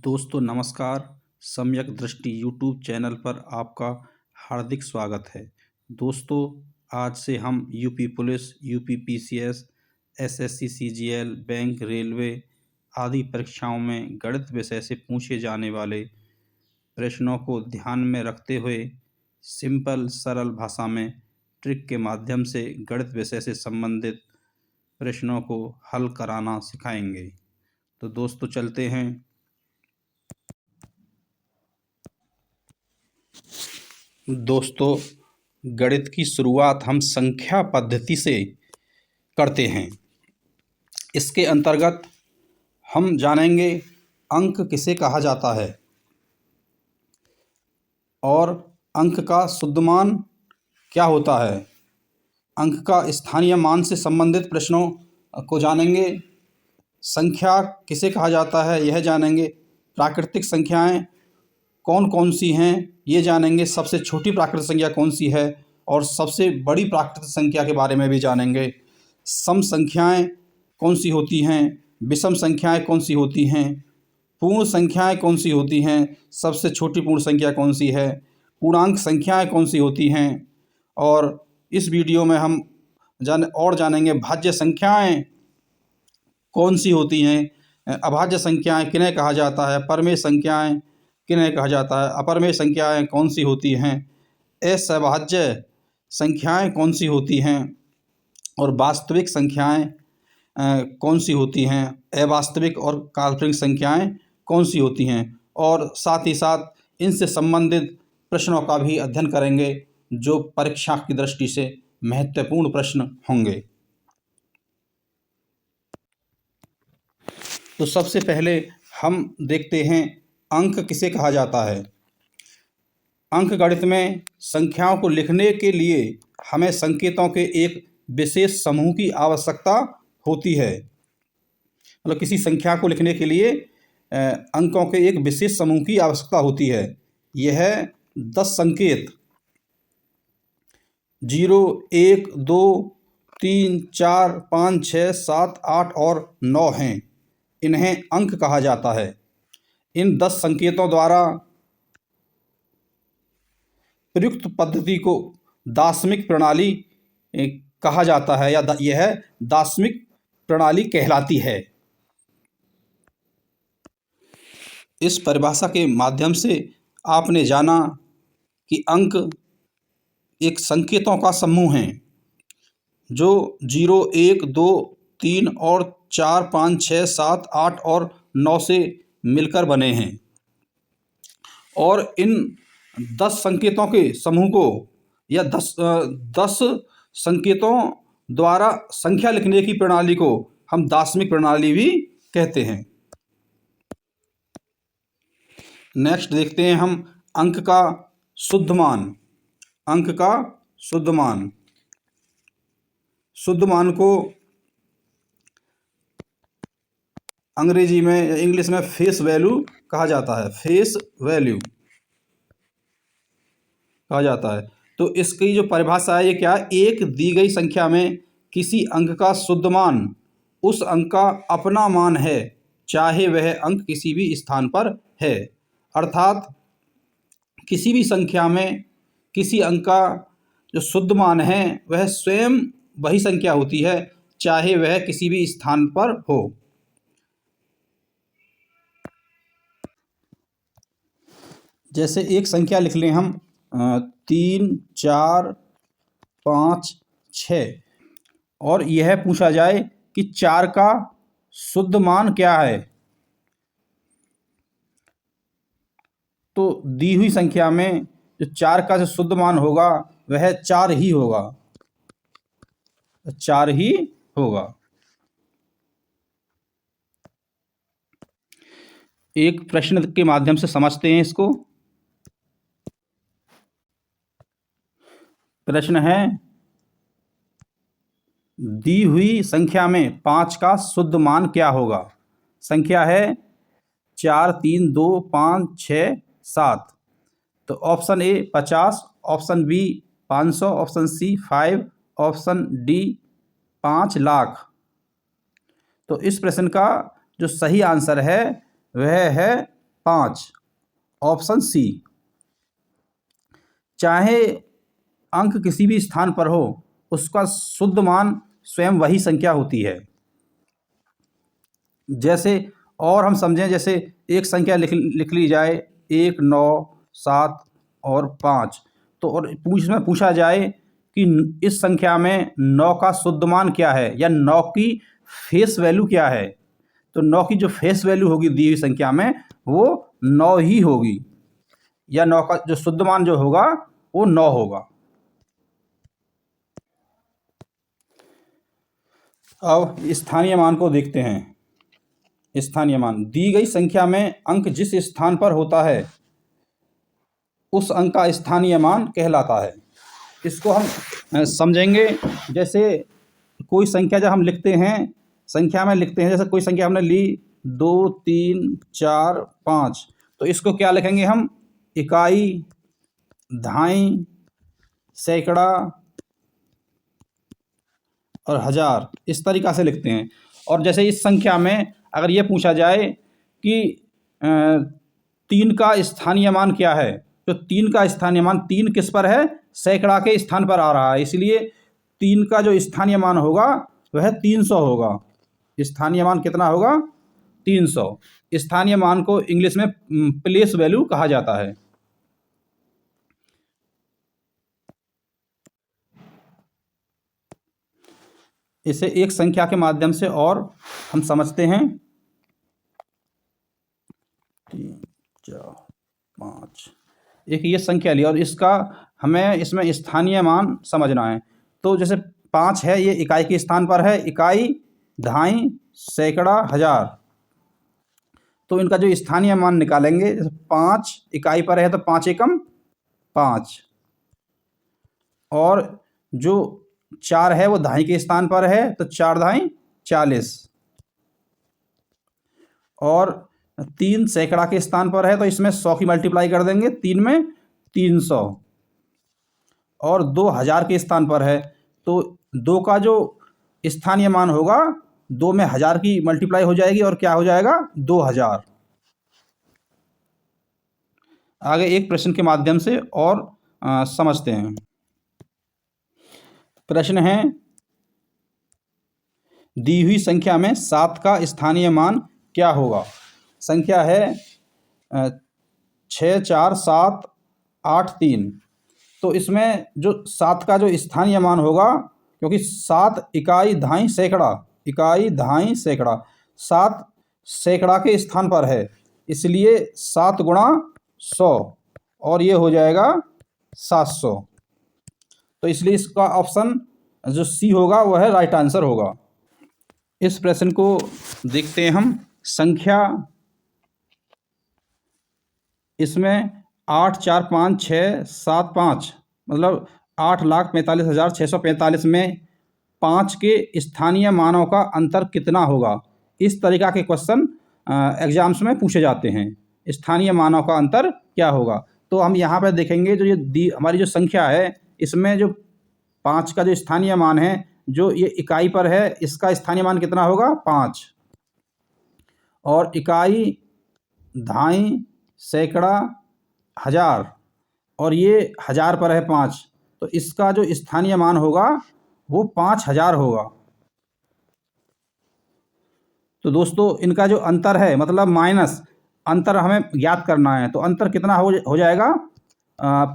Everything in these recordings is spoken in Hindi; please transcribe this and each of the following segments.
दोस्तों नमस्कार। सम्यक दृष्टि यूट्यूब चैनल पर आपका हार्दिक स्वागत है। दोस्तों आज से हम UP police, UP PCS, SSC CGL, bank, railway आदि परीक्षाओं में गणित विषय से पूछे जाने वाले प्रश्नों को ध्यान में रखते हुए सिंपल सरल भाषा में ट्रिक के माध्यम से गणित विषय से संबंधित प्रश्नों को हल कराना सिखाएंगे। तो दोस्तों चलते हैं। दोस्तों गणित की शुरुआत हम संख्या पद्धति से करते हैं। इसके अंतर्गत हम जानेंगे अंक किसे कहा जाता है और अंक का शुद्ध मान क्या होता है। अंक का स्थानीय मान से संबंधित प्रश्नों को जानेंगे। संख्या किसे कहा जाता है यह जानेंगे। प्राकृतिक संख्याएं कौन कौन सी हैं ये जानेंगे। सबसे छोटी प्राकृतिक संख्या कौन सी है और सबसे बड़ी प्राकृतिक संख्या के बारे में भी जानेंगे। सम संख्याएं कौन सी होती हैं, विषम संख्याएं कौन सी होती हैं, पूर्ण संख्याएं कौन सी होती हैं, सबसे छोटी पूर्ण संख्या कौन सी है, पूर्णांक संख्याएं कौन सी होती हैं। और इस वीडियो में हम जानेंगे भाज्य संख्याएं कौन सी होती हैं, अभाज्य संख्याएं किन्हें कहा जाता है, परमेय संख्याएं किन्हें कहा जाता है, अपरमेय संख्याएं कौन सी होती हैं, असहभाज्य संख्याएं कौन सी होती हैं और वास्तविक संख्याएं कौन सी होती हैं, अवास्तविक और काल्पनिक संख्याएं कौन सी होती हैं। और साथ ही साथ इनसे संबंधित प्रश्नों का भी अध्ययन करेंगे जो परीक्षा की दृष्टि से महत्वपूर्ण प्रश्न होंगे। तो सबसे पहले हम देखते हैं अंक किसे कहा जाता है। अंक गणित में संख्याओं को लिखने के लिए हमें संकेतों के एक विशेष समूह की आवश्यकता होती है। मतलब किसी संख्या को लिखने के लिए अंकों के एक विशेष समूह की आवश्यकता होती है। यह 10 संकेत 0, 1, 2, 3, 4, 5, 6, 7, 8 और 9 हैं। इन्हें अंक कहा जाता है। इन 10 संकेतों द्वारा प्रयुक्त पद्धति को दार्शनिक प्रणाली कहा जाता है या यह दार्शनिक प्रणाली कहलाती है। इस परिभाषा के माध्यम से आपने जाना कि अंक एक संकेतों का समूह है जो 0, 1, 2, 3 और 4, 5, 6, 7, 8 और 9 से मिलकर बने हैं। और इन 10 संकेतों के समूह को या 10 संकेतों द्वारा संख्या लिखने की प्रणाली को हम दार्शनिक प्रणाली भी कहते हैं। नेक्स्ट देखते हैं हम अंक का शुद्ध मान। अंक का शुद्ध मान, शुद्ध मान को अंग्रेजी में या इंग्लिश में फेस वैल्यू कहा जाता है। फेस वैल्यू कहा जाता है। तो इसकी जो परिभाषा है ये क्या है, एक दी गई संख्या में किसी अंक का शुद्ध मान उस अंक का अपना मान है, चाहे वह अंक किसी भी स्थान पर है। अर्थात किसी भी संख्या में किसी अंक का जो शुद्ध मान है वह स्वयं वही संख्या होती है, चाहे वह किसी भी स्थान पर हो। जैसे एक संख्या लिख लें हम 3, 4, 5, 6 और यह पूछा जाए कि 4 का शुद्ध मान क्या है, तो दी हुई संख्या में जो 4 का जो शुद्ध मान होगा वह 4 ही होगा, 4 ही होगा। एक प्रश्न के माध्यम से समझते हैं इसको। प्रश्न है दी हुई संख्या में 5 का शुद्ध मान क्या होगा। संख्या है 4, 3, 2, 5, 6, 7। तो option A 50, option B 500, option C 5, option D 5 lakh. तो इस प्रश्न का जो सही आंसर है वह है 5। Option C. चाहे अंक किसी भी स्थान पर हो, उसका शुद्ध मान स्वयं वही संख्या होती है। जैसे और हम समझें, जैसे एक संख्या लिख ली जाए 1, 9, 7 और 5। तो और पूछा जाए कि इस संख्या में 9 का शुद्ध मान क्या है या 9 की फेस वैल्यू क्या है, तो 9 की जो फेस वैल्यू होगी दी हुई संख्या में वो 9 ही होगी, या 9 का जो शुद्ध मान जो होगा वो 9 होगा। अब स्थानीय मान को देखते हैं। स्थानीय मान, दी गई संख्या में अंक जिस स्थान पर होता है उस अंक का स्थानीय मान कहलाता है। इसको हम समझेंगे। जैसे कोई संख्या जब हम लिखते हैं, संख्या में लिखते हैं, जैसे कोई संख्या हमने ली 2, 3, 4, 5, तो इसको क्या लिखेंगे हम? इकाई, दहाई, सैकड़ा और हजार, इस तरीक़ा से लिखते हैं। और जैसे इस संख्या में अगर ये पूछा जाए कि 3 का स्थानीय मान क्या है, तो 3 का स्थानीय मान 3 किस पर है? सैकड़ा के स्थान पर आ रहा है, इसलिए 3 का जो स्थानीय मान होगा वह 300 होगा। स्थानीय मान कितना होगा? 300। स्थानीय मान को इंग्लिश में प्लेस वैल्यू कहा जाता है। इसे एक संख्या के माध्यम से और हम समझते हैं। 3, 4, 5, एक ये संख्या ली और इसका हमें इसमें स्थानीय मान समझना है। तो जैसे 5 है, ये इकाई के स्थान पर है, इकाई, दहाई, सैकड़ा, हजार, तो इनका जो स्थानीय मान निकालेंगे, जैसे 5 इकाई पर है तो 5 एकम 5, और जो 4 है वो दहाई के स्थान पर है तो 4 दहाई 40, और 3 सैकड़ा के स्थान पर है तो इसमें 100 की मल्टीप्लाई कर देंगे, 3 में 300, और 2 हजार के स्थान पर है तो 2 का जो स्थानीय मान होगा 2 में हजार की मल्टीप्लाई हो जाएगी और क्या हो जाएगा? 2000। आगे एक प्रश्न के माध्यम से और समझते हैं। प्रश्न है, दी हुई संख्या में 7 का स्थानीय मान क्या होगा? संख्या है 6, 4, 7, 8, 3। तो इसमें जो 7 का जो स्थानीय मान होगा, क्योंकि 7 इकाई, दहाई, सैकड़ा, इकाई, दहाई, सैकड़ा, 7 सैकड़ा के स्थान पर है, इसलिए 7 गुणा 100 और ये हो जाएगा 700। तो इसलिए इसका ऑप्शन जो सी होगा वह है राइट आंसर होगा। इस प्रश्न को देखते हैं हम। संख्या इसमें 8, 4, 5, 6, 7, 5, मतलब 8,45,645 में 5 के स्थानीय मानों का अंतर कितना होगा? इस तरीक़ा के क्वेश्चन एग्जाम्स में पूछे जाते हैं। स्थानीय मानों का अंतर क्या होगा? तो हम यहाँ पर देखेंगे, जो ये हमारी जो संख्या है इसमें जो 5 का जो स्थानीय मान है, जो ये इकाई पर है, इसका स्थानीय मान कितना होगा? 5, और इकाई, दहाई, सैकड़ा, हजार, और ये हजार पर है 5, तो इसका जो स्थानीय मान होगा वो 5000 होगा। तो दोस्तों इनका जो अंतर है, मतलब माइनस अंतर हमें ज्ञात करना है, तो अंतर कितना हो जाएगा?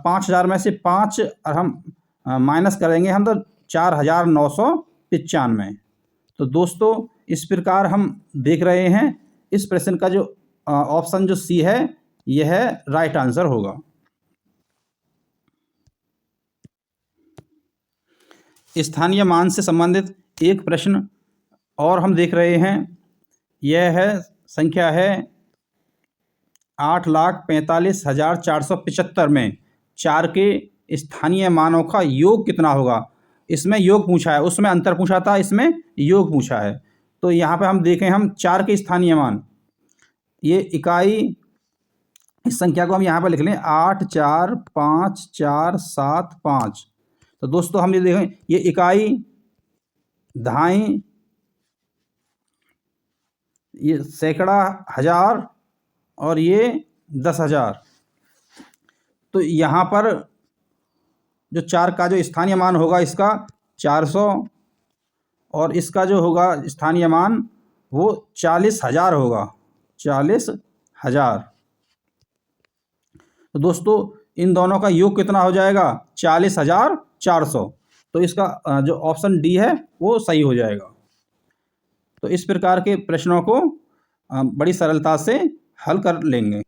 5000 में से 5 और हम माइनस करेंगे हम तो 4995। तो दोस्तों इस प्रकार हम देख रहे हैं इस प्रश्न का जो ऑप्शन जो सी है यह राइट आंसर होगा। स्थानीय मान से संबंधित एक प्रश्न और हम देख रहे हैं। यह है संख्या है 8,45,475 में 4 के स्थानीय मानों का योग कितना होगा? इसमें योग पूछा है, उसमें अंतर पूछा था, इसमें योग पूछा है। तो यहाँ पे हम देखें, हम 4 के स्थानीय मान, ये इकाई, इस संख्या को हम यहाँ पर लिख लें 8, 4, 5, 4, 7, 5। तो दोस्तों हम ये देखें, ये इकाई, दहाई, ये सैकड़ा, हजार और ये 10,000। तो यहाँ पर जो 4 का जो स्थानीय मान होगा इसका 400, और इसका जो होगा स्थानीय मान वो 40,000 होगा, 40,000। तो दोस्तों इन दोनों का योग कितना हो जाएगा? 40,400। तो इसका जो ऑप्शन डी है वो सही हो जाएगा। तो इस प्रकार के प्रश्नों को बड़ी सरलता से हल कर लेंगे।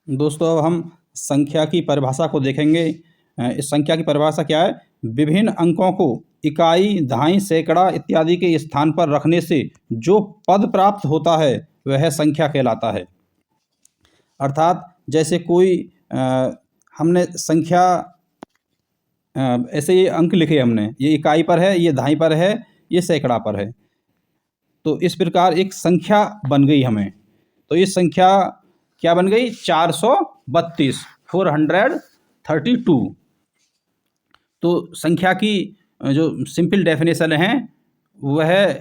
दोस्तों अब हम संख्या की परिभाषा को देखेंगे। इस संख्या की परिभाषा क्या है? विभिन्न अंकों को इकाई, दहाई, सैकड़ा इत्यादि के स्थान पर रखने से जो पद प्राप्त होता है वह संख्या कहलाता है। अर्थात जैसे कोई हमने संख्या ऐसे ये अंक लिखे, हमने ये इकाई पर है, ये दहाई पर है, ये सैकड़ा पर है, तो इस प्रकार एक संख्या बन गई हमें। तो ये संख्या क्या बन गई? 432, 432। तो संख्या की जो सिंपल डेफिनेशन है वह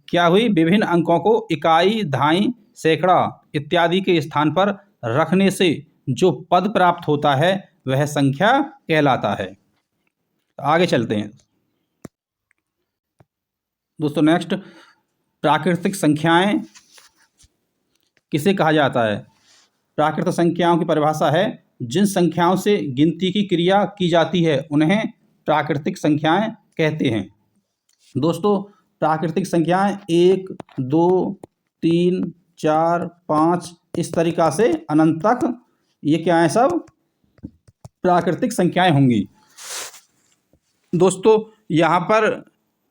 क्या हुई? विभिन्न अंकों को इकाई, दहाई, सैकड़ा इत्यादि के स्थान पर रखने से जो पद प्राप्त होता है वह संख्या कहलाता है। आगे चलते हैं दोस्तों। नेक्स्ट, प्राकृतिक संख्याएं किसे कहा जाता है? प्राकृतिक संख्याओं की परिभाषा है जिन संख्याओं से गिनती की क्रिया की जाती है उन्हें प्राकृतिक संख्याएं कहते हैं। दोस्तों प्राकृतिक संख्याएं 1, 2, 3, 4, 5 इस तरीक़ा से अनंत तक ये क्या है? सब प्राकृतिक संख्याएं होंगी। दोस्तों यहाँ पर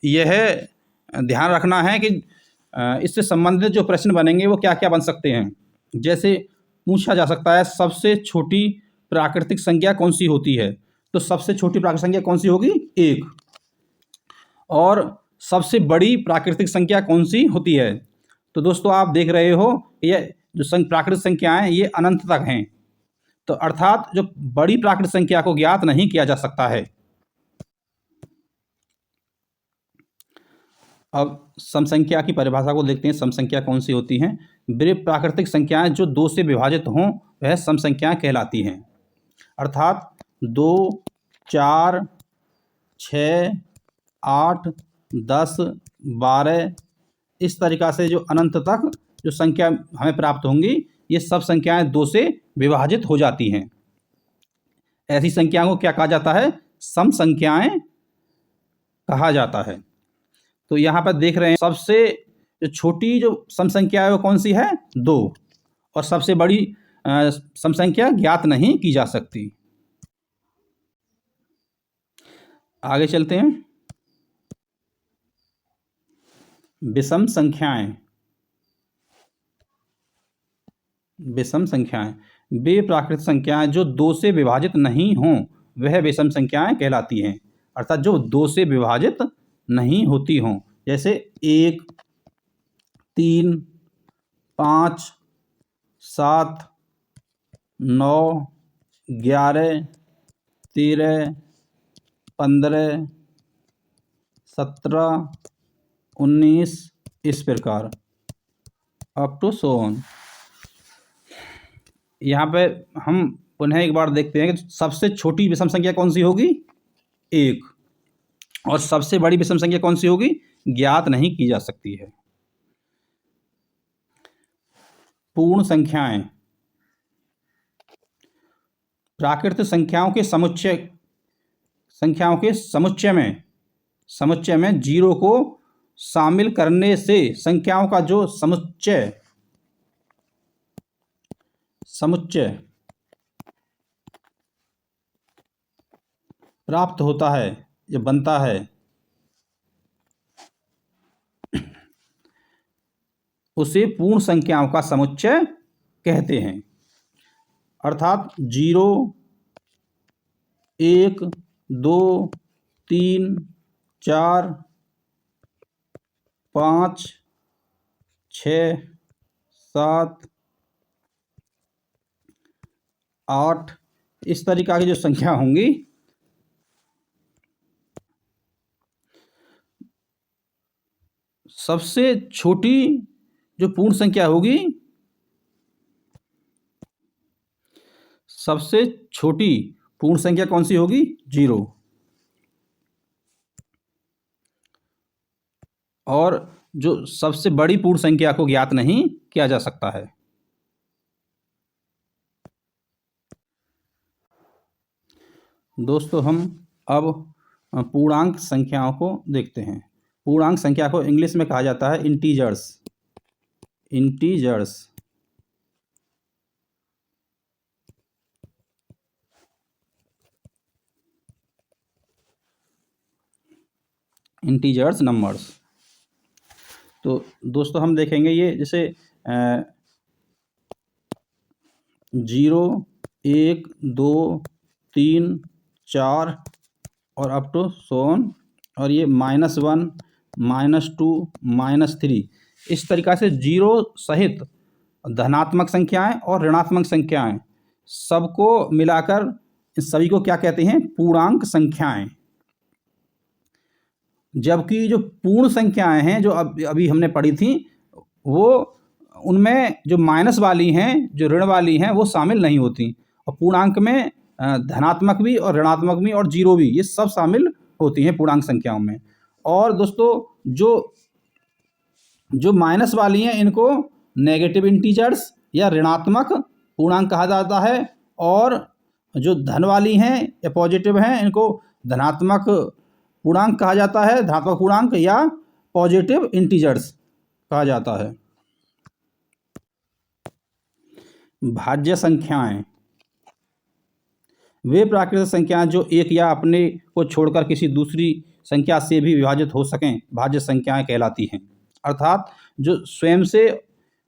यह ध्यान रखना है कि इससे संबंधित जो प्रश्न बनेंगे वो क्या क्या बन सकते हैं। जैसे पूछा जा सकता है सबसे छोटी प्राकृतिक संख्या कौन सी होती है? तो सबसे छोटी प्राकृतिक संख्या कौन सी होगी? 1। और सबसे बड़ी प्राकृतिक संख्या कौन सी होती है? तो दोस्तों आप देख रहे हो ये जो प्राकृतिक संख्याएं ये अनंत तक हैं। तो अर्थात जो बड़ी प्राकृतिक संख्या को ज्ञात नहीं किया जा सकता है। अब सम संख्या की परिभाषा को देखते हैं। सम संख्या कौन सी होती हैं? वे प्राकृतिक संख्याएं जो 2 से विभाजित हों वह सम संख्याएं कहलाती हैं। अर्थात 2, 4, 6, 8, 10, 12 इस तरीक़ा से जो अनंत तक जो संख्या हमें प्राप्त होंगी ये सब संख्याएं 2 से विभाजित हो जाती हैं। ऐसी संख्याओं को क्या कहा जाता है? सम संख्याएं कहा जाता है। तो यहाँ पर देख रहे हैं सबसे जो छोटी जो सम संख्या है वो कौन सी है? 2। और सबसे बड़ी सम संख्या ज्ञात नहीं की जा सकती। आगे चलते हैं। विषम संख्याएं। विषम संख्याएं वे प्राकृतिक संख्याएं जो 2 से विभाजित नहीं हों वह विषम संख्याएं कहलाती हैं। अर्थात जो 2 से विभाजित नहीं होती हों, जैसे 1, 3, 5, 7, 9, 11, 13, 15, 17, 19 इस प्रकार अप टू सो ऑन। यहाँ पे हम पुनः एक बार देखते हैं कि सबसे छोटी विषम संख्या कौन सी होगी? 1। और सबसे बड़ी विषम संख्या कौन सी होगी? ज्ञात नहीं की जा सकती है। पूर्ण संख्याएं। प्राकृतिक संख्याओं के समुच्चय में 0 को शामिल करने से संख्याओं का जो समुच्चय प्राप्त होता है या बनता है उसे पूर्ण संख्याओं का समुच्चय कहते हैं। अर्थात 0, 1, 2, 3, 4, 5, 6, 7, 8 इस तरीक़ा की जो संख्या होंगी सबसे छोटी जो पूर्ण संख्या होगी सबसे छोटी पूर्ण संख्या कौन सी होगी? 0। और जो सबसे बड़ी पूर्ण संख्या को ज्ञात नहीं किया जा सकता है। दोस्तों हम अब पूर्णांक संख्याओं को देखते हैं। पूर्णांक संख्या को इंग्लिश में कहा जाता है इंटीजर्स। Integers integers numbers. तो दोस्तों हम देखेंगे ये जैसे 0, 1, 2, 3, 4 और अप टू सोन, और ये -1, -2, -3, इस तरीक़ा से 0 सहित धनात्मक संख्याएं और ऋणात्मक संख्याएं सबको मिलाकर इस सभी को क्या कहते हैं? पूर्णांक संख्याएं। जबकि जो पूर्ण संख्याएं हैं जो अभी हमने पढ़ी थी, वो उनमें जो माइनस वाली हैं, जो ऋण वाली हैं, वो शामिल नहीं होती। और पूर्णांक में धनात्मक भी और ऋणात्मक भी और 0 भी, ये सब शामिल होती हैं पूर्णांक संख्याओं में। और दोस्तों जो माइनस वाली हैं इनको नेगेटिव इंटीजर्स या ऋणात्मक पूर्णांक कहा जाता है, और जो धन वाली हैं या पॉजिटिव हैं इनको धनात्मक पूर्णांक कहा जाता है, धनात्मक पूर्णांक या पॉजिटिव इंटीजर्स कहा जाता है। भाज्य संख्याएं वे प्राकृतिक संख्याएं जो एक या अपने को छोड़कर किसी दूसरी संख्या से भी विभाजित हो सकें, भाज्य संख्याएं कहलाती हैं। अर्थात जो स्वयं से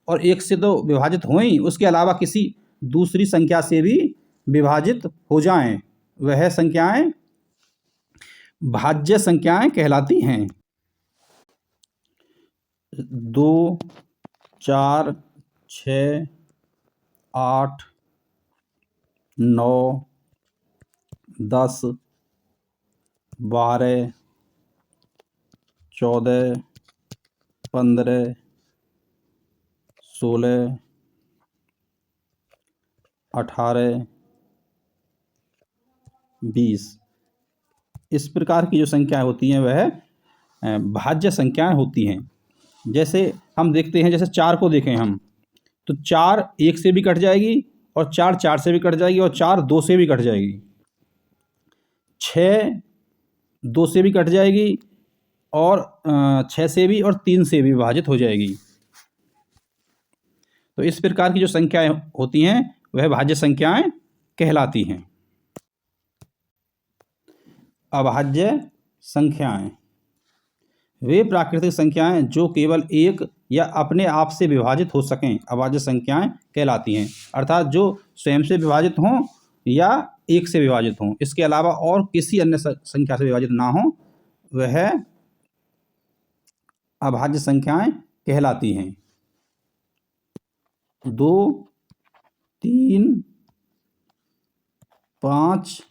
और एक से तो विभाजित हों ही, उसके अलावा किसी दूसरी संख्या से भी विभाजित हो जाएं, वह संख्याएं भाज्य संख्याएं कहलाती हैं। 2, 4, 6, 8, 9, 10, 12, 14, 15, 16, 18, 20, इस प्रकार की जो संख्याएं होती हैं वह भाज्य संख्याएं होती हैं। जैसे हम देखते हैं, जैसे 4 को देखें हम, तो 4 1 से भी कट जाएगी, और 4 4 से भी कट जाएगी, और 4 2 से भी कट जाएगी। 6 2 से भी कट जाएगी, और 6 से भी और 3 से भी विभाजित हो जाएगी। तो इस प्रकार की जो संख्याएं होती हैं वह भाज्य संख्याएं कहलाती हैं। अभाज्य संख्याएं वे प्राकृतिक संख्याएं जो केवल एक या अपने आप से विभाजित हो सकें, अभाज्य संख्याएं कहलाती हैं। अर्थात जो स्वयं से विभाजित हों या एक से विभाजित हों, इसके अलावा और किसी अन्य संख्या से विभाजित ना हो, वह अभाज्य संख्याएं कहलाती हैं। 2, 3, 5,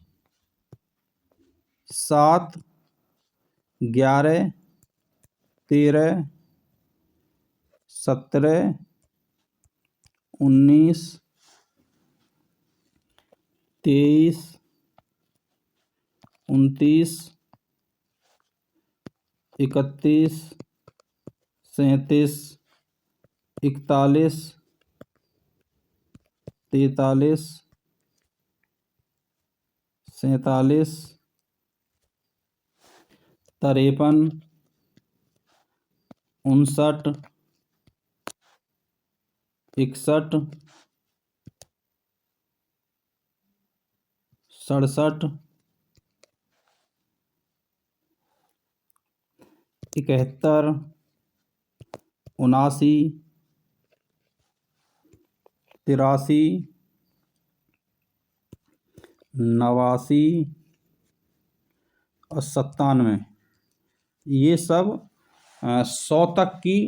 7, 11, 13, 17, 19, 23, 29, 31, 37, 41, 43, 47, 53, 59, 61, 67, 71, 79, 83, 89 और 97, ये सब 100 तक की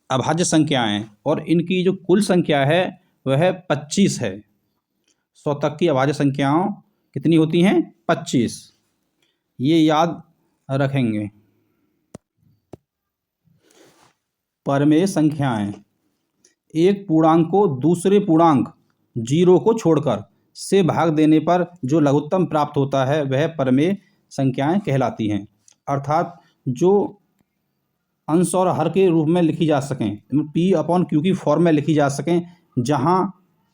अभाज्य संख्याएं, और इनकी जो कुल संख्या है वह 25 है। 100 तक की अभाज्य संख्याओं कितनी होती हैं? 25। ये याद रखेंगे। परमेय संख्याएं एक पूर्णांक को दूसरे पूर्णांक जीरो को छोड़कर से भाग देने पर जो लघुत्तम प्राप्त होता है वह परमेय संख्याएं कहलाती हैं। अर्थात जो अंश और हर के रूप में लिखी जा सकें, पी अपॉन क्यू की फॉर्म में लिखी जा सकें, जहां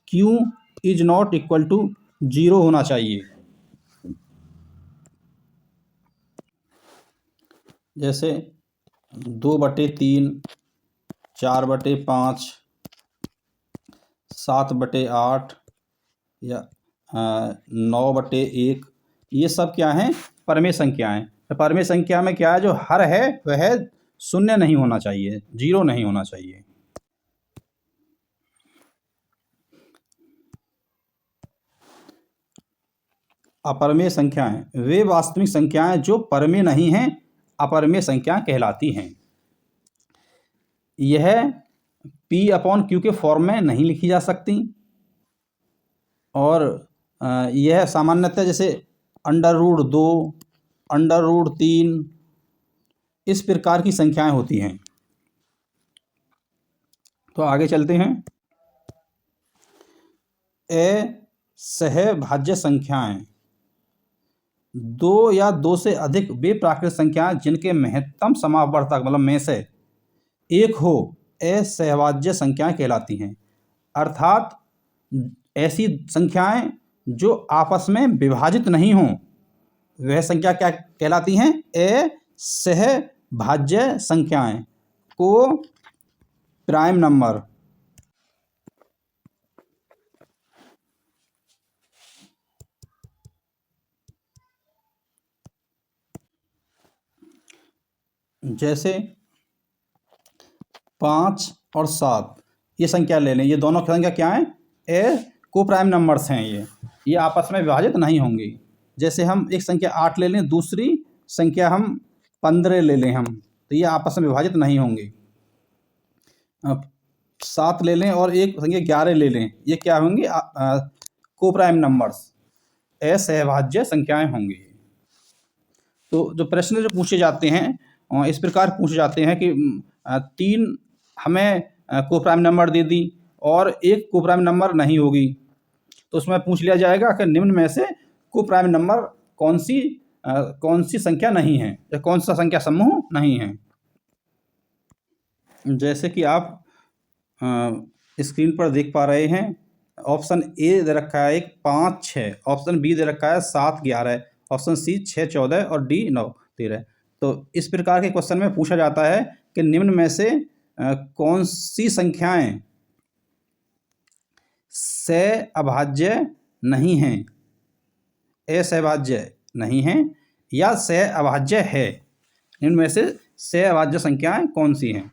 Q is not equal to zero होना चाहिए। जैसे 2/3, 4/5, 7/8 या 9/1, ये सब क्या हैं? परमेय संख्याएं। तो परमेय संख्या में क्या है, जो हर है वह शून्य नहीं होना चाहिए, जीरो नहीं होना चाहिए। अपरमेय संख्याएं वे वास्तविक संख्याएं जो परमेय नहीं हैं, अपरमेय संख्याएं कहलाती हैं। यह पी अपॉन क्यू के फॉर्म में नहीं लिखी जा सकती और यह सामान्यतः जैसे √2, √3 इस प्रकार की संख्याएं होती हैं। तो आगे चलते हैं। असहभाज्य संख्याएं दो या दो से अधिक वे प्राकृतिक संख्याएं जिनके महत्तम समापवर्तक मतलब में से एक हो, असहभाज्य संख्याएं कहलाती हैं। अर्थात ऐसी संख्याएं जो आपस में विभाजित नहीं हों, वह संख्या क्या कहलाती हैं? असहभाज्य संख्याएं को प्राइम नंबर। जैसे 5 और 7 ये संख्या ले लें, ये दोनों संख्या क्या हैं? को प्राइम नंबर्स हैं। ये आपस में विभाजित नहीं होंगी। जैसे हम एक संख्या 8 ले लें, दूसरी संख्या हम 15 ले लें हम, तो ये आपस में विभाजित नहीं होंगी। 7 ले लें और एक संख्या 11 ले लें, ये क्या होंगी? को प्राइम नंबर्स, असहभाज्य संख्याएं होंगी। तो जो प्रश्न जो पूछे जाते हैं इस प्रकार पूछे जाते हैं कि 3 हमें को प्राइम नंबर दे दी और एक को प्राइम नंबर नहीं होगी, तो उसमें पूछ लिया जाएगा कि निम्न में से को प्राइम नंबर कौन सी संख्या नहीं है या कौन सा संख्या समूह नहीं है। जैसे कि आप स्क्रीन पर देख पा रहे हैं, ऑप्शन ए दे रखा है 5, 6, ऑप्शन बी दे रखा है 7, 11, ऑप्शन सी 6, 14 और डी 9, 13। तो इस प्रकार के क्वेश्चन में पूछा जाता है कि निम्न में से कौन सी संख्याएं सहअभाज्य नहीं हैं, असहभाज्य नहीं हैं या सहअभाज्य है। निम्न में से सहअभाज्य संख्याएं कौन सी हैं?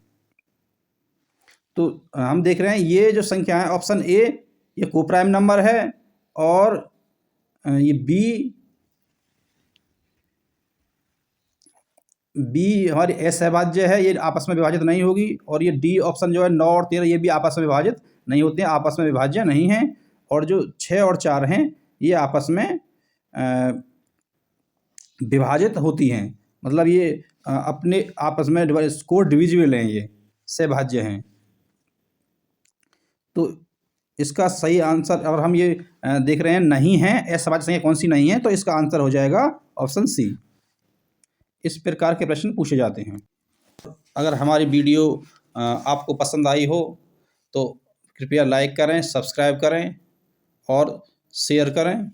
तो हम देख रहे हैं ये जो संख्या है ऑप्शन ए ये को प्राइम नंबर है और ये बी हमारी असहभाज्य है, ये आपस में विभाजित नहीं होगी। और ये डी ऑप्शन जो है 9 और 13 ये भी आपस में विभाजित नहीं होते हैं, आपस में विभाज्य नहीं हैं। और जो 6 और 4 हैं ये आपस में विभाजित होती हैं, मतलब ये अपने आपस में को डिविजिबल हैं, ये सहभाज्य हैं। तो इसका सही आंसर, अगर हम ये देख रहे हैं नहीं है असहभाज्य संख्या कौन सी नहीं है, तो इसका आंसर हो जाएगा ऑप्शन सी। इस प्रकार के प्रश्न पूछे जाते हैं। अगर हमारी वीडियो आपको पसंद आई हो तो कृपया लाइक करें, सब्सक्राइब करें और शेयर करें।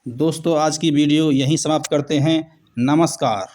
दोस्तों आज की वीडियो यहीं समाप्त करते हैं। नमस्कार।